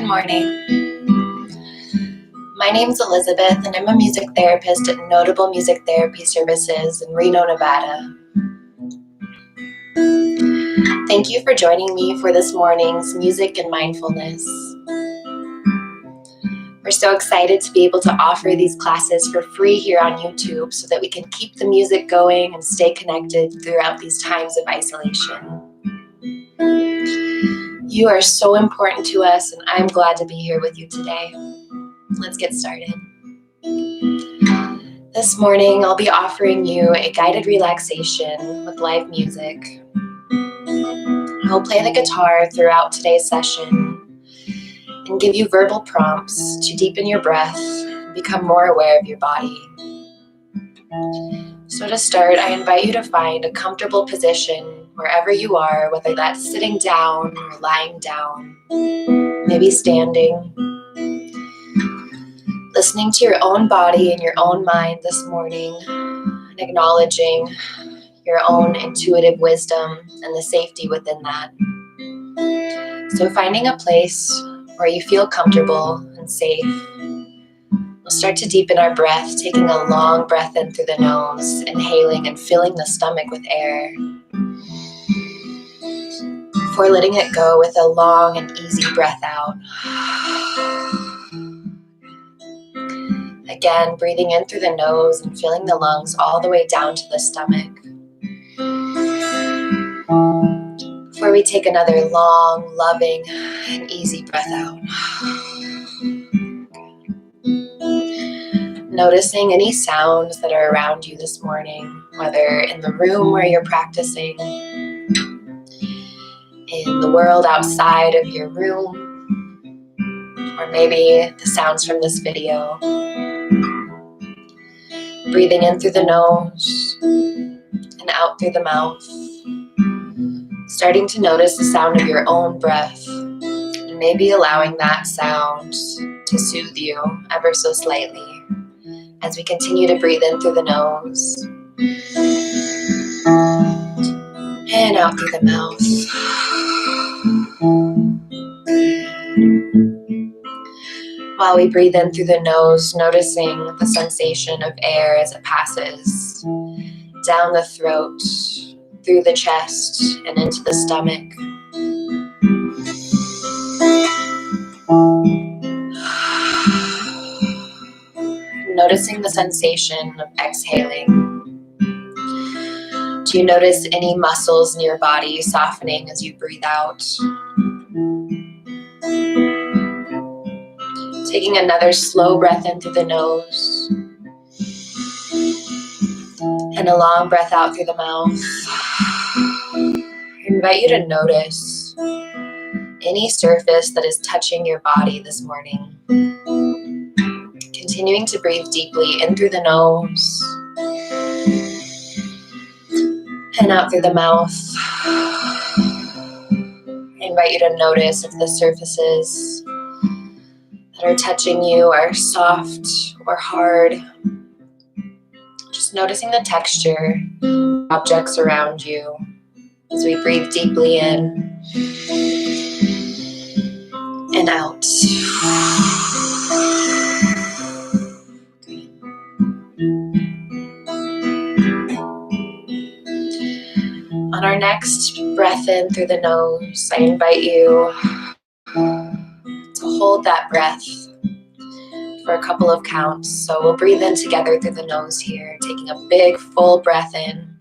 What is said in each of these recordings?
morning. My name's Elizabeth, and I'm a music therapist at Notable Music Therapy Services in Reno, Nevada. Thank you for joining me for this morning's Music and Mindfulness. We're so excited to be able to offer these classes for free here on YouTube so that we can keep the music going and stay connected throughout these times of isolation. You are so important to us, and I'm glad to be here with you today. Let's get started. This morning, I'll be offering you a guided relaxation with live music. I'll play the guitar throughout today's session and give you verbal prompts to deepen your breath and become more aware of your body. So to start, I invite you to find a comfortable position wherever you are, whether that's sitting down or lying down, maybe standing. Listening to your own body and your own mind this morning, and acknowledging your own intuitive wisdom and the safety within that. So finding a place where you feel comfortable and safe. We'll start to deepen our breath, taking a long breath in through the nose, inhaling and filling the stomach with air, before letting it go with a long and easy breath out. Again, breathing in through the nose and filling the lungs all the way down to the stomach. Before we take another long, loving, and easy breath out. Noticing any sounds that are around you this morning, whether in the room where you're practicing, in the world outside of your room, or maybe the sounds from this video. Breathing in through the nose and out through the mouth. Starting to notice the sound of your own breath, and maybe allowing that sound to soothe you ever so slightly as we continue to breathe in through the nose and out through the mouth. While we breathe in through the nose, noticing the sensation of air as it passes down the throat, through the chest, and into the stomach. Noticing the sensation of exhaling. Do you notice any muscles in your body softening as you breathe out? Taking another slow breath in through the nose and a long breath out through the mouth. I invite you to notice any surface that is touching your body this morning. Continuing to breathe deeply in through the nose and out through the mouth. I invite you to notice if the surfaces that are touching you are soft or hard. Just noticing the texture of objects around you as we breathe deeply in and out. On our next breath in through the nose, I invite you to hold that breath for a couple of counts. So we'll breathe in together through the nose here, taking a big full breath in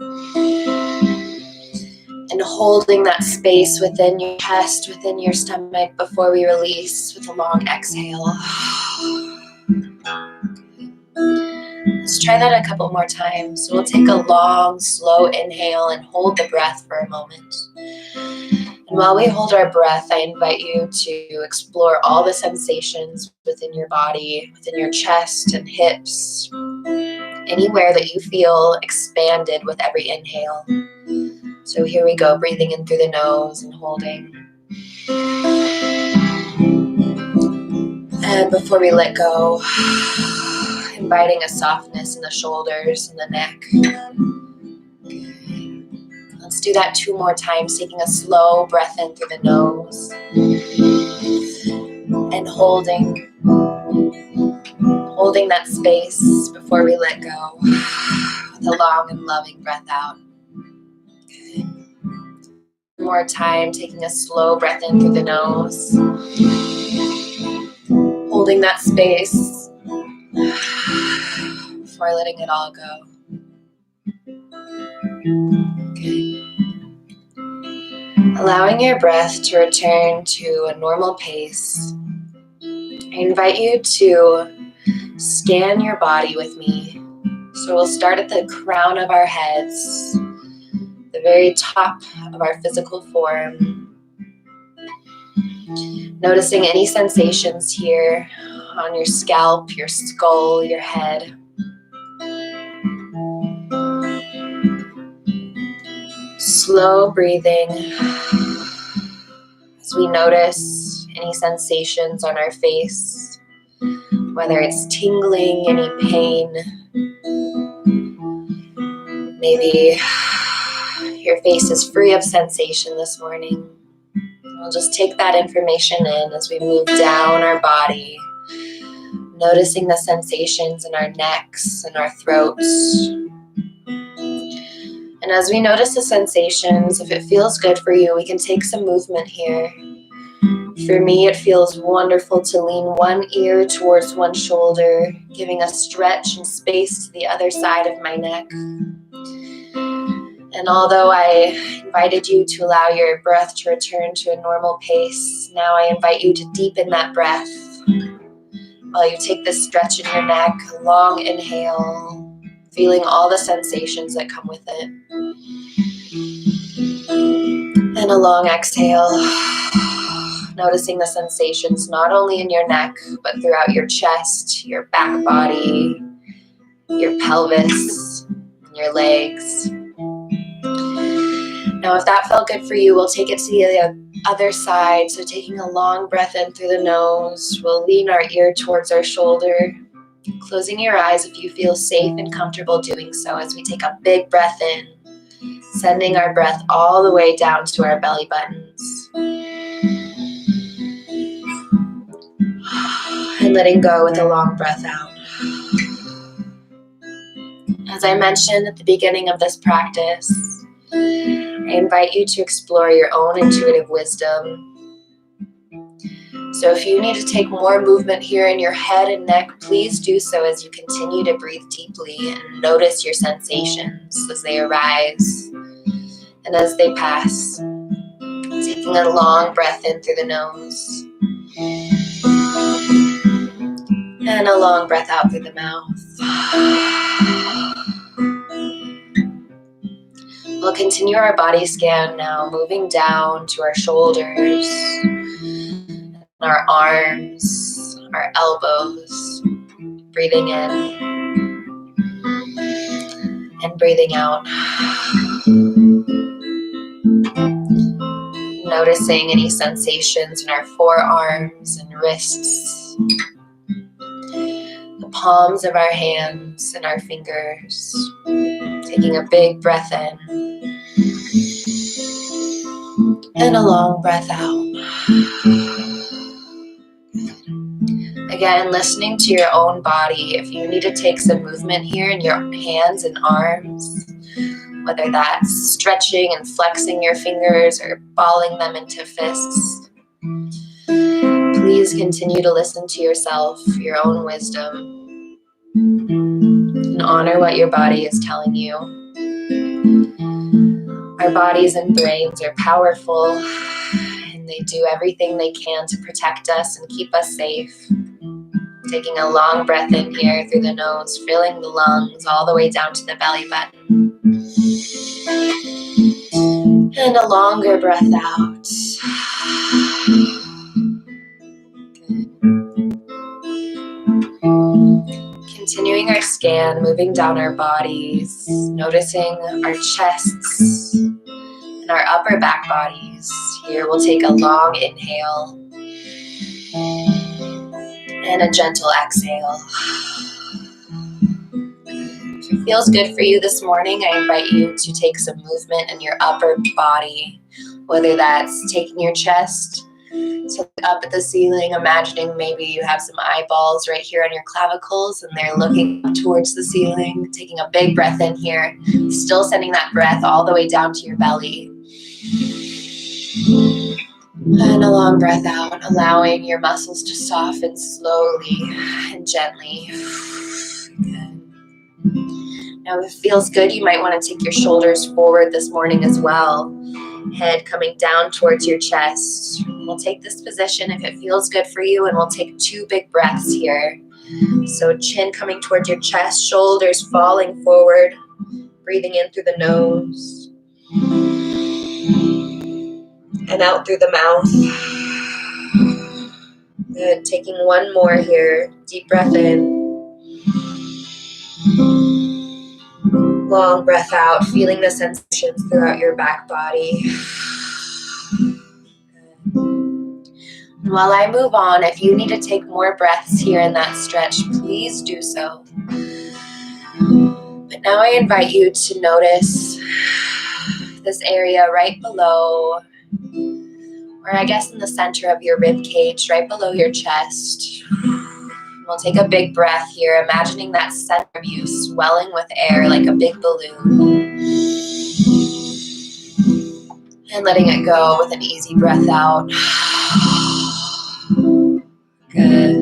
and holding that space within your chest, within your stomach before we release with a long exhale. Let's try that a couple more times. So we'll take a long, slow inhale and hold the breath for a moment. And while we hold our breath, I invite you to explore all the sensations within your body, within your chest and hips, anywhere that you feel expanded with every inhale. So here we go, breathing in through the nose and holding. And before we let go, inviting a softness in the shoulders and the neck. Let's do that 2 more times, taking a slow breath in through the nose and holding that space before we let go with a long and loving breath out. Good. One more time, taking a slow breath in through the nose, holding that space before letting it all go. Good. Allowing your breath to return to a normal pace, I invite you to scan your body with me. So we'll start at the crown of our heads, the very top of our physical form. Noticing any sensations here on your scalp, your skull, your head. Slow breathing as we notice any sensations on our face, whether it's tingling, any pain. Maybe your face is free of sensation this morning. We'll just take that information in as we move down our body, noticing the sensations in our necks and our throats. And as we notice the sensations, if it feels good for you, we can take some movement here. For me, it feels wonderful to lean one ear towards one shoulder, giving a stretch and space to the other side of my neck. And although I invited you to allow your breath to return to a normal pace, now I invite you to deepen that breath while you take this stretch in your neck, a long inhale, feeling all the sensations that come with it. And a long exhale, noticing the sensations not only in your neck, but throughout your chest, your back body, your pelvis, and your legs. Now, if that felt good for you, we'll take it to the other side. So taking a long breath in through the nose, we'll lean our ear towards our shoulder, closing your eyes if you feel safe and comfortable doing so as we take a big breath in, sending our breath all the way down to our belly buttons. And letting go with a long breath out. As I mentioned at the beginning of this practice, I invite you to explore your own intuitive wisdom. So if you need to take more movement here in your head and neck, please do so as you continue to breathe deeply and notice your sensations as they arise and as they pass. Taking a long breath in through the nose and a long breath out through the mouth. We'll continue our body scan now, moving down to our shoulders, our arms, our elbows, breathing in and breathing out. Noticing any sensations in our forearms and wrists, the palms of our hands and our fingers. Taking a big breath in and a long breath out. Again, listening to your own body. If you need to take some movement here in your hands and arms, whether that's stretching and flexing your fingers or balling them into fists, please continue to listen to yourself, your own wisdom, and honor what your body is telling you. Our bodies and brains are powerful, and they do everything they can to protect us and keep us safe. Taking a long breath in here through the nose, filling the lungs all the way down to the belly button. And a longer breath out. Continuing our scan, moving down our bodies, noticing our chests and our upper back bodies. Here we'll take a long inhale and a gentle exhale. If it feels good for you this morning, I invite you to take some movement in your upper body, whether that's taking your chest So look up at the ceiling, imagining maybe you have some eyeballs right here on your clavicles and they're looking up towards the ceiling. Taking a big breath in here, still sending that breath all the way down to your belly. And a long breath out, allowing your muscles to soften slowly and gently. Good. Now, if it feels good, you might want to take your shoulders forward this morning as well. Head coming down towards your chest. We'll take this position if it feels good for you, and we'll take 2 big breaths here. So chin coming towards your chest, shoulders falling forward, breathing in through the nose and out through the mouth. Good. Taking one more here. Deep breath in. Long breath out, feeling the sensations throughout your back body. And while I move on, if you need to take more breaths here in that stretch, please do so. But now I invite you to notice this area right below, or I guess in the center of your rib cage, right below your chest. We'll take a big breath here, imagining that center of you swelling with air like a big balloon. And letting it go with an easy breath out. Good.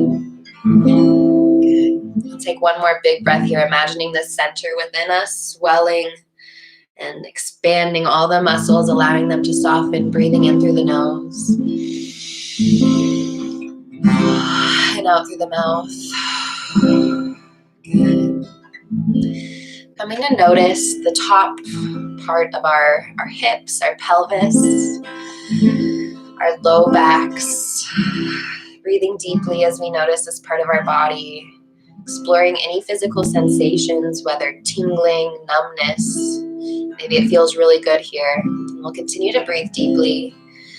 We'll take one more big breath here, imagining the center within us swelling and expanding all the muscles, allowing them to soften, breathing in through the nose. And out through the mouth. Good. Coming to notice the top part of our hips, our pelvis, our low backs. Breathing deeply as we notice this part of our body. Exploring any physical sensations, whether tingling, numbness. Maybe it feels really good here. And we'll continue to breathe deeply.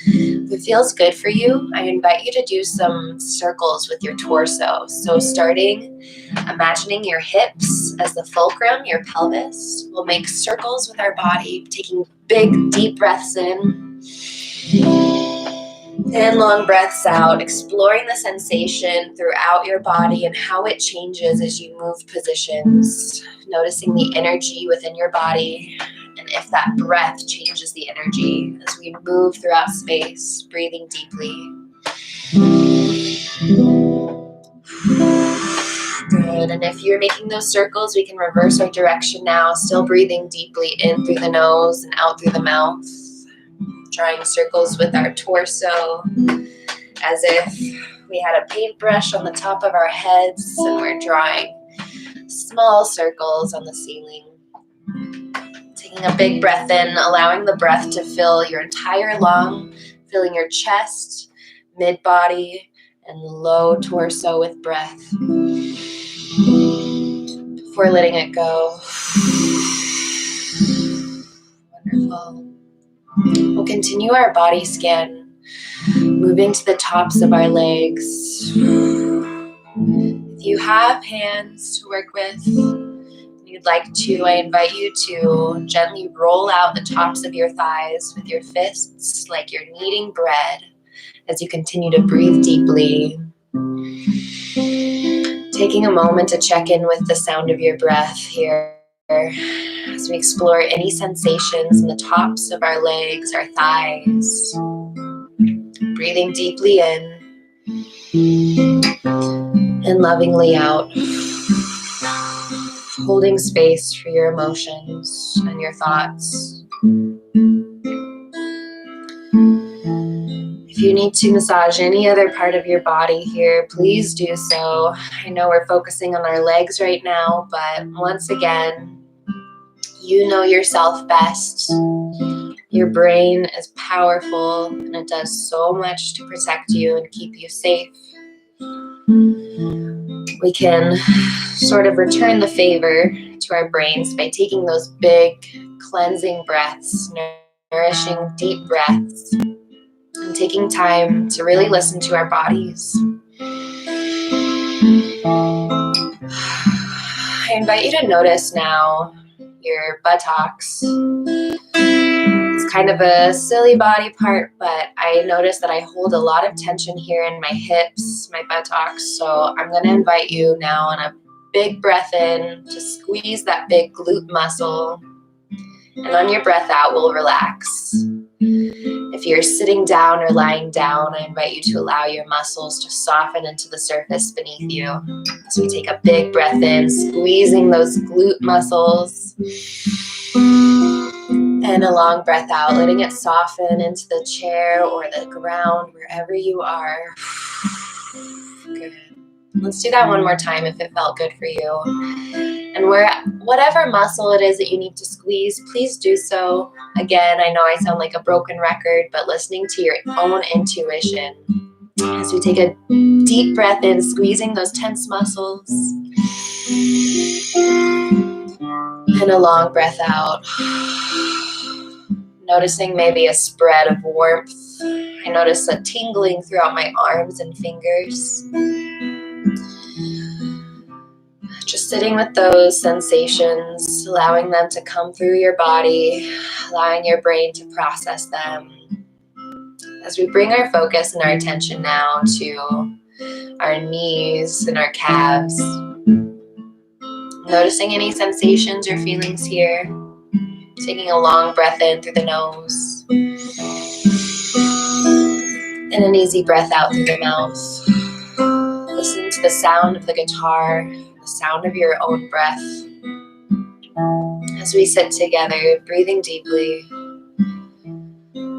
If it feels good for you, I invite you to do some circles with your torso. So starting, imagining your hips as the fulcrum, your pelvis. We'll make circles with our body, taking big, deep breaths in. And long breaths out, exploring the sensation throughout your body and how it changes as you move positions. Noticing the energy within your body and if that breath changes the energy as we move throughout space, breathing deeply. Good, and if you're making those circles, we can reverse our direction now, still breathing deeply in through the nose and out through the mouth. Drawing circles with our torso as if we had a paintbrush on the top of our heads and we're drawing small circles on the ceiling. Taking a big breath in, allowing the breath to fill your entire lung, filling your chest, mid-body, and low torso with breath. Before letting it go. Wonderful. We'll continue our body scan, moving to the tops of our legs. If you have hands to work with, and you'd like to, I invite you to gently roll out the tops of your thighs with your fists like you're kneading bread as you continue to breathe deeply. Taking a moment to check in with the sound of your breath here as we explore any sensations in the tops of our legs, our thighs. Breathing deeply in and lovingly out. Holding space for your emotions and your thoughts. If you need to massage any other part of your body here, please do so. I know we're focusing on our legs right now, but once again, you know yourself best. Your brain is powerful and it does so much to protect you and keep you safe. We can sort of return the favor to our brains by taking those big cleansing breaths, nourishing deep breaths, and taking time to really listen to our bodies. I invite you to notice now your buttocks. It's It's kind of a silly body part, but I notice that I hold a lot of tension here in my hips, my buttocks. So I'm going to invite you now on a big breath in to squeeze that big glute muscle. And on your breath out, we'll relax. If you're sitting down or lying down, I invite you to allow your muscles to soften into the surface beneath you. So we take a big breath in, squeezing those glute muscles. And a long breath out, letting it soften into the chair or the ground, wherever you are. Good. Let's do that one more time if it felt good for you. And whatever muscle it is that you need to squeeze, please do so. Again, I know I sound like a broken record, but listening to your own intuition. As we take a deep breath in, squeezing those tense muscles. And a long breath out. Noticing maybe a spread of warmth. I notice a tingling throughout my arms and fingers. Just sitting with those sensations, allowing them to come through your body, allowing your brain to process them. As we bring our focus and our attention now to our knees and our calves, noticing any sensations or feelings here, taking a long breath in through the nose, and an easy breath out through the mouth. Listen to the sound of the guitar, the sound of your own breath. As we sit together, breathing deeply,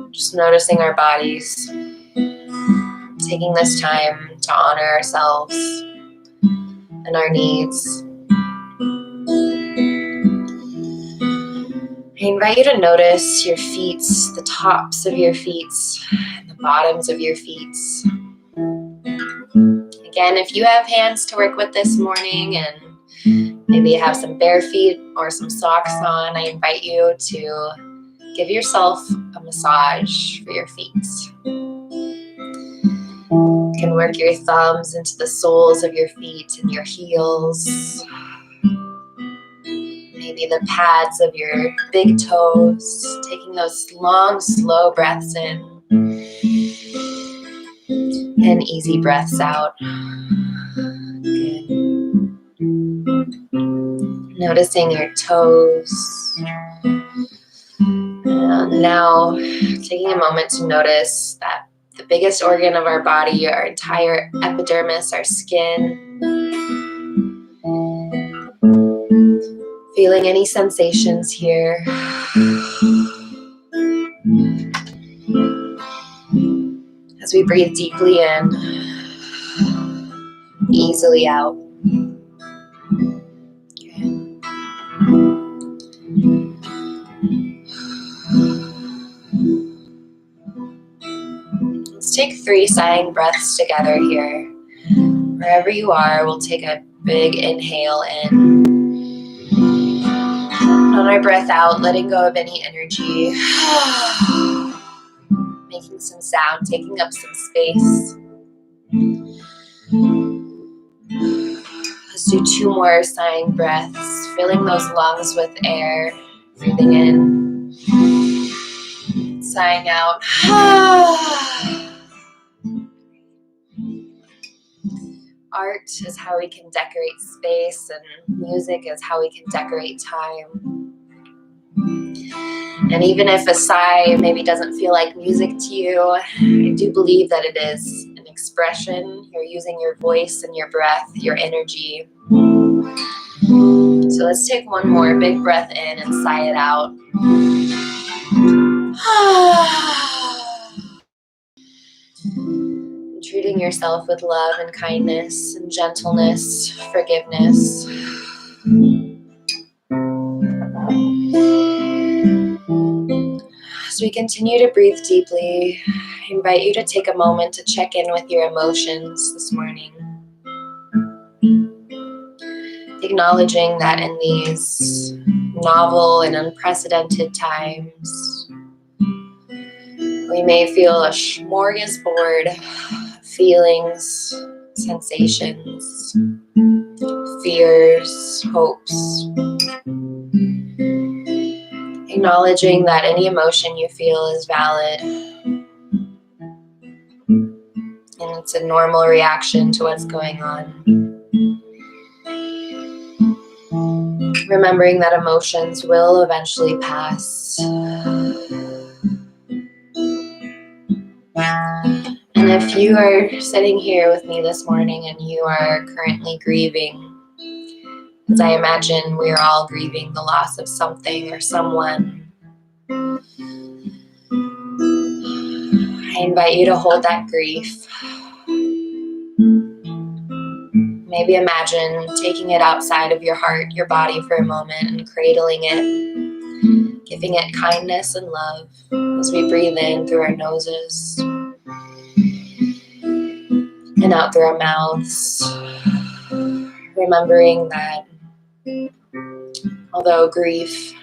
just noticing our bodies, taking this time to honor ourselves and our needs. I invite you to notice your feet, the tops of your feet, and the bottoms of your feet. Again, if you have hands to work with this morning and maybe you have some bare feet or some socks on, I invite you to give yourself a massage for your feet. You can work your thumbs into the soles of your feet and your heels. Maybe the pads of your big toes, taking those long, slow breaths in and easy breaths out. Good. Noticing your toes. And now taking a moment to notice that the biggest organ of our body, our entire epidermis, our skin. Feeling any sensations here. As we breathe deeply in, easily out. Let's take 3 sighing breaths together here. Wherever you are, we'll take a big inhale in. On our breath out, letting go of any energy. Making some sound, taking up some space. Let's do 2 more sighing breaths, filling those lungs with air. Breathing in. Sighing out. Art is how we can decorate space, and music is how we can decorate time. And even if a sigh maybe doesn't feel like music to you, I do believe that it is an expression. You're using your voice and your breath, your energy. So let's take 1 more big breath in and sigh it out. Treating yourself with love and kindness and gentleness, forgiveness. As we continue to breathe deeply, I invite you to take a moment to check in with your emotions this morning. Acknowledging that in these novel and unprecedented times, we may feel a smorgasbord of feelings, sensations, fears, hopes. I Acknowledging that any emotion you feel is valid and it's a normal reaction to what's going on. Remembering that emotions will eventually pass. And if you are sitting here with me this morning and you are currently grieving, as I imagine we are all grieving the loss of something or someone, I invite you to hold that grief. Maybe imagine taking it outside of your heart, your body for a moment and cradling it, giving it kindness and love as we breathe in through our noses and out through our mouths. Remembering that although grief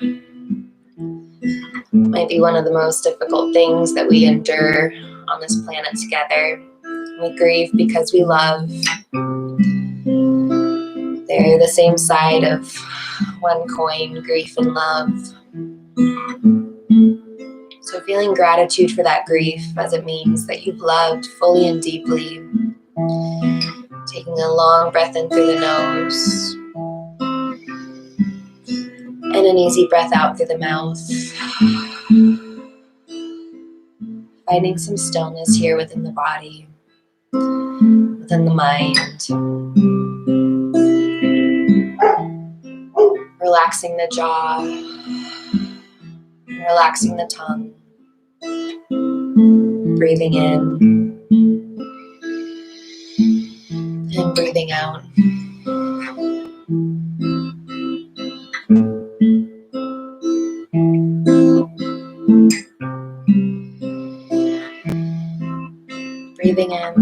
might be one of the most difficult things that we endure on this planet together, we grieve because we love. They're the same side of one coin, grief and love. So feeling gratitude for that grief as it means that you've loved fully and deeply. Taking a long breath in through the nose and an easy breath out through the mouth. Finding some stillness here within the body, within the mind. Relaxing the jaw, relaxing the tongue. Breathing in and breathing out. Breathing in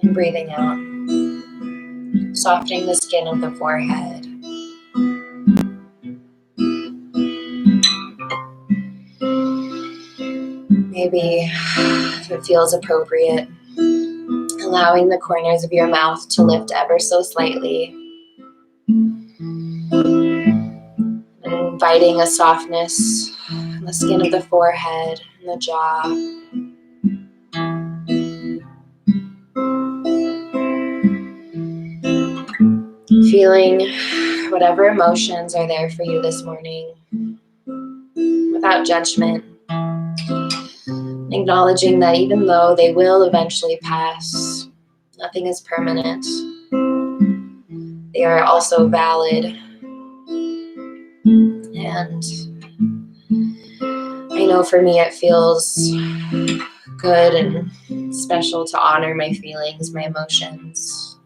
and breathing out. Softening the skin of the forehead. Maybe, if it feels appropriate, allowing the corners of your mouth to lift ever so slightly. And inviting a softness in the skin of the forehead and the jaw. Feeling whatever emotions are there for you this morning without judgment. Acknowledging that even though they will eventually pass, nothing is permanent. They are also valid. And I know for me it feels good and special to honor my feelings, my emotions,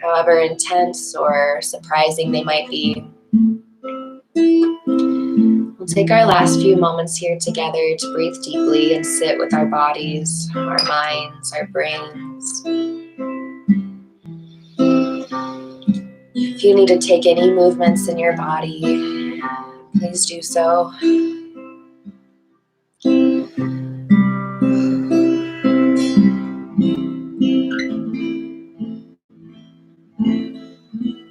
however intense or surprising they might be. We'll take our last few moments here together to breathe deeply and sit with our bodies, our minds, our brains. If you need to take any movements in your body, please do so.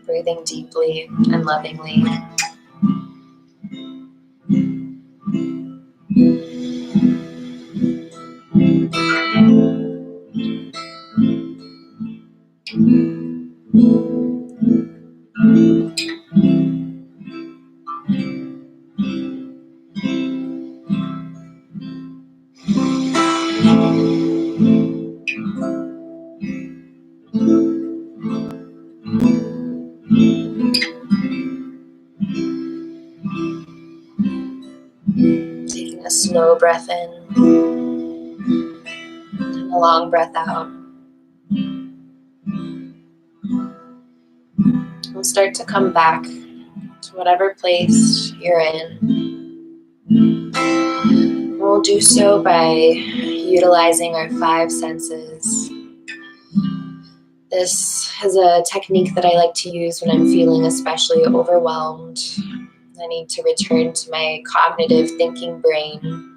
Breathing deeply and lovingly. Taking a slow breath in and a long breath out. We'll start to come back to whatever place you're in. We'll do so by utilizing our 5 senses. This is a technique that I like to use when I'm feeling especially overwhelmed. I need to return to my cognitive thinking brain.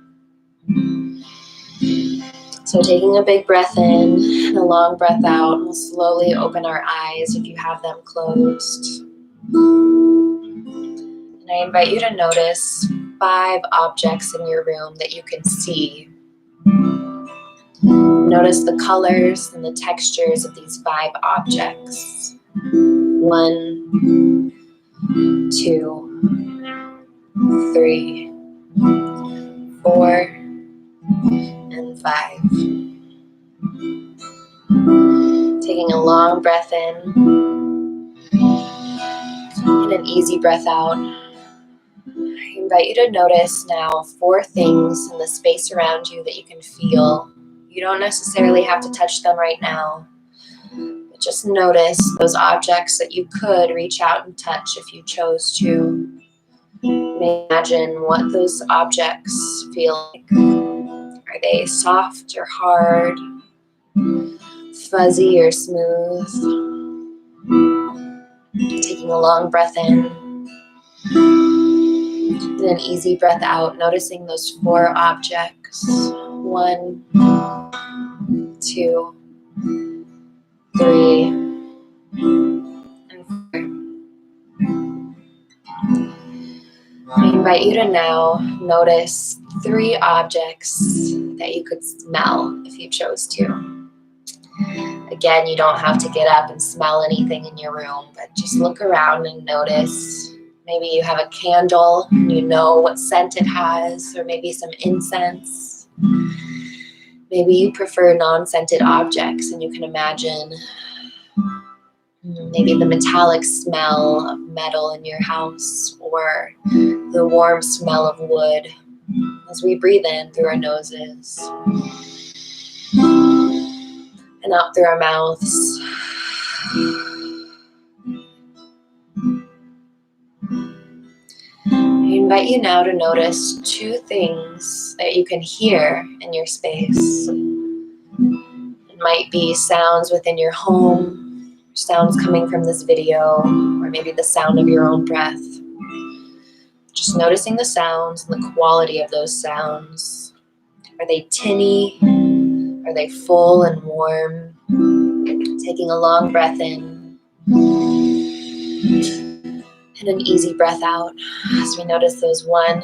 So taking a big breath in and a long breath out, we'll slowly open our eyes if you have them closed. And I invite you to notice 5 objects in your room that you can see. Notice the colors and the textures of these 5 objects. 1, 2, 3, 4, and 5. Taking a long breath in and an easy breath out. I invite you to notice now 4 things in the space around you that you can feel. You don't necessarily have to touch them right now, but just notice those objects that you could reach out and touch if you chose to. Imagine what those objects feel like. Are they soft or hard? Fuzzy or smooth? Taking a long breath in and an easy breath out, noticing those 4 objects. 1, 2, 3, and 4. I invite you to now notice 3 objects that you could smell if you chose to. Again, you don't have to get up and smell anything in your room, but just look around and notice. Maybe you have a candle and you know what scent it has, or maybe some incense. Maybe you prefer non-scented objects and you can imagine maybe the metallic smell of metal in your house, or the warm smell of wood as we breathe in through our noses and out through our mouths. I invite you now to notice 2 things that you can hear in your space. It might be sounds within your home, sounds coming from this video, or maybe the sound of your own breath. Just noticing the sounds and the quality of those sounds. Are they tinny? Are they full and warm? Taking a long breath in and an easy breath out as we notice those 1 and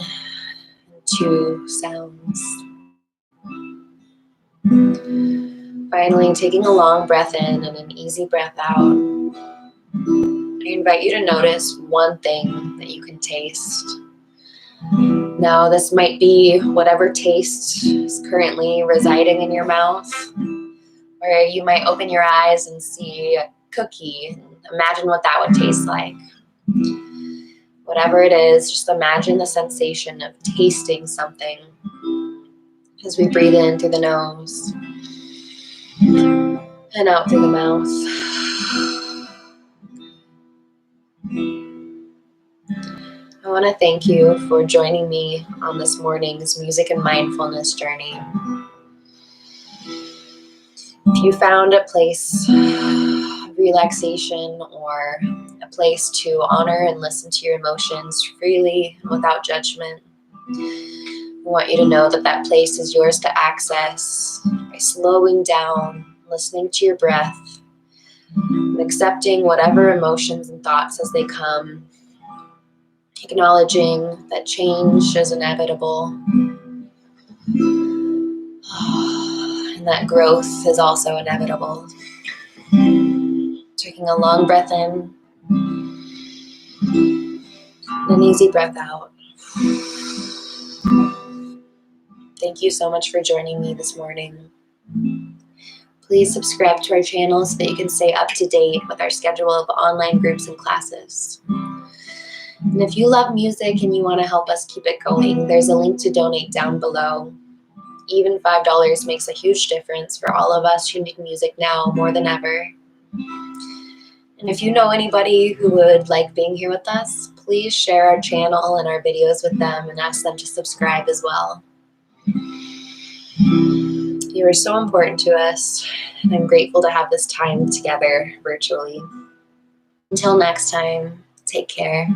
2 sounds. Finally, taking a long breath in and an easy breath out. I invite you to notice 1 thing that you can taste. Now, this might be whatever taste is currently residing in your mouth, or you might open your eyes and see a cookie and imagine what that would taste like. Whatever it is, just imagine the sensation of tasting something as we breathe in through the nose and out through the mouth. I want to thank you for joining me on this morning's music and mindfulness journey. If you found a place of relaxation or a place to honor and listen to your emotions freely and without judgment, I want you to know that that place is yours to access by slowing down, listening to your breath, and accepting whatever emotions and thoughts as they come, acknowledging that change is inevitable and that growth is also inevitable. Taking a long breath in and an easy breath out. Thank you so much for joining me this morning. Please subscribe to our channel so that you can stay up to date with our schedule of online groups and classes. And if you love music and you want to help us keep it going, there's a link to donate down below. Even $5 makes a huge difference for all of us who need music now more than ever. And if you know anybody who would like being here with us, please share our channel and our videos with them and ask them to subscribe as well. You are so important to us, and I'm grateful to have this time together virtually. Until next time, take care.